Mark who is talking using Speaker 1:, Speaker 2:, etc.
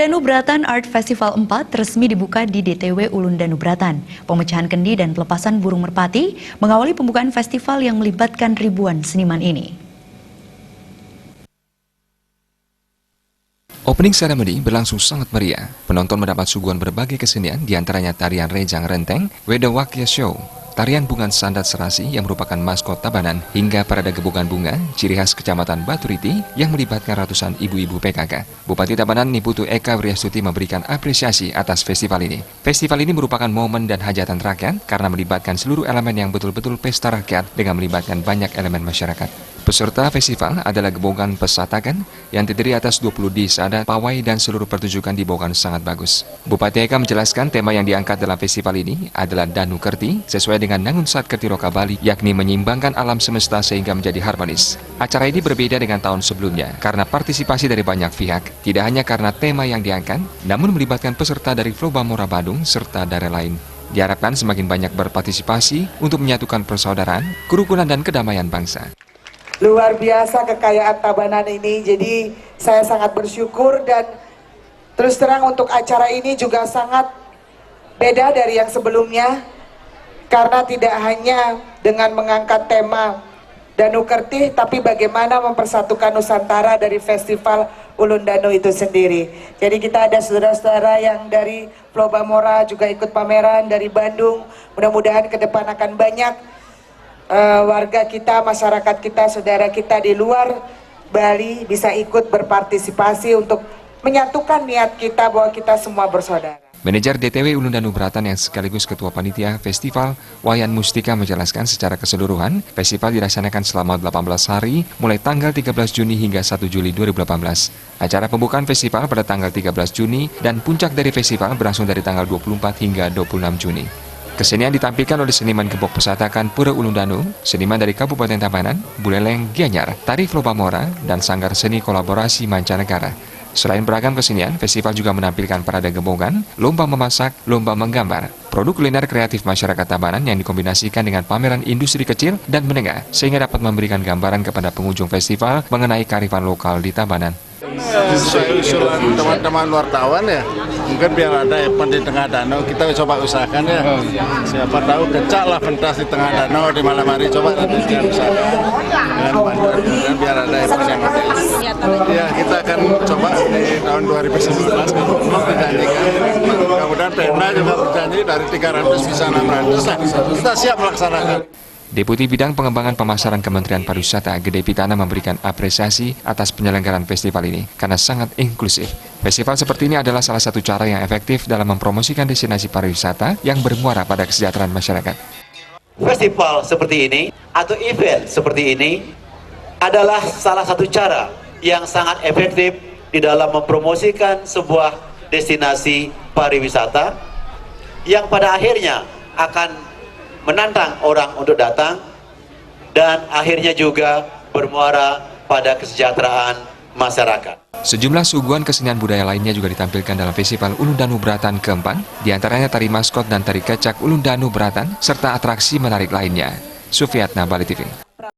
Speaker 1: Ulundanu Bratan Art Festival 4 resmi dibuka di DTW Ulundanu Bratan. Pemecahan kendi dan pelepasan burung merpati mengawali pembukaan festival yang melibatkan ribuan seniman ini.
Speaker 2: Opening ceremony berlangsung sangat meriah. Penonton mendapat suguhan berbagai kesenian, diantaranya tarian Rejang Renteng, Wedawakya Show, tarian bungan sandat serasi yang merupakan maskot Tabanan, hingga parade gebungan bunga, ciri khas Kecamatan Baturiti yang melibatkan ratusan ibu-ibu PKK. Bupati Tabanan Niputu Eka Wriastuti memberikan apresiasi atas festival ini. Festival ini merupakan momen dan hajatan rakyat karena melibatkan seluruh elemen yang betul-betul pesta rakyat dengan melibatkan banyak elemen masyarakat. Peserta festival adalah Gebongan Pesatakan yang terdiri atas 20 desa, pawai dan seluruh pertunjukan dibawakan sangat bagus. Bupati Eka menjelaskan tema yang diangkat dalam festival ini adalah Danu Kerti sesuai dengan Nangun Sat Kerti Roka Bali, yakni menyeimbangkan alam semesta sehingga menjadi harmonis. Acara ini berbeda dengan tahun sebelumnya karena partisipasi dari banyak pihak, tidak hanya karena tema yang diangkat, namun melibatkan peserta dari Flobamora Badung serta daerah lain. Diharapkan semakin banyak berpartisipasi untuk menyatukan persaudaraan, kerukunan dan kedamaian bangsa.
Speaker 3: Luar biasa kekayaan Tabanan ini, jadi saya sangat bersyukur dan terus terang untuk acara ini juga sangat beda dari yang sebelumnya karena tidak hanya dengan mengangkat tema Danu Kerti, tapi bagaimana mempersatukan Nusantara dari Festival Ulundanu itu sendiri. Jadi kita ada saudara-saudara yang dari Flobamora juga ikut pameran, dari Bandung, mudah-mudahan ke depan akan banyak warga kita, masyarakat kita, saudara kita di luar Bali bisa ikut berpartisipasi untuk menyatukan niat kita bahwa kita semua bersaudara.
Speaker 2: Manajer DTW Ulundanu Bratan yang sekaligus Ketua Panitia Festival, Wayan Mustika menjelaskan secara keseluruhan, festival dilaksanakan selama 18 hari, mulai tanggal 13 Juni hingga 1 Juli 2018. Acara pembukaan festival pada tanggal 13 Juni dan puncak dari festival berlangsung dari tanggal 24 hingga 26 Juni. Kesenian ditampilkan oleh seniman Gebok Pesatakan Pura Ulundanu, seniman dari Kabupaten Tabanan, Buleleng Gianyar, Tari Flobamora, dan Sanggar Seni Kolaborasi Mancanegara. Selain beragam kesenian, festival juga menampilkan parade gebongan, lomba memasak, lomba menggambar, produk kuliner kreatif masyarakat Tabanan yang dikombinasikan dengan pameran industri kecil dan menengah, sehingga dapat memberikan gambaran kepada pengunjung festival mengenai kearifan lokal di Tabanan.
Speaker 4: Sesuai usulan teman-teman wartawan ya, mungkin biar ada event di tengah danau, kita coba usahakan ya. Siapa tahu kecak lah pentas di tengah danau di malam hari, coba kita usahakan dengan bantuan dan biar ada event yang ada. Ya, kita akan coba di tahun 2019 kalau belum dijanjikan. Kemudian Pemda juga berjanji dari 300 bisa 600 lah. Kita siap melaksanakan.
Speaker 2: Deputi Bidang Pengembangan Pemasaran Kementerian Pariwisata Gede Pitana memberikan apresiasi atas penyelenggaraan festival ini karena sangat inklusif. Festival seperti ini adalah salah satu cara yang efektif dalam mempromosikan destinasi pariwisata yang bermuara pada kesejahteraan masyarakat.
Speaker 5: Festival seperti ini atau event seperti ini adalah salah satu cara yang sangat efektif di dalam mempromosikan sebuah destinasi pariwisata yang pada akhirnya akan menantang orang untuk datang dan akhirnya juga bermuara pada kesejahteraan masyarakat.
Speaker 2: Sejumlah suguhan kesenian budaya lainnya juga ditampilkan dalam Festival Ulundanu Bratan keempat, diantaranya tari maskot dan tari kecak Ulundanu Bratan, serta atraksi menarik lainnya. Sufiatna, Bali TV.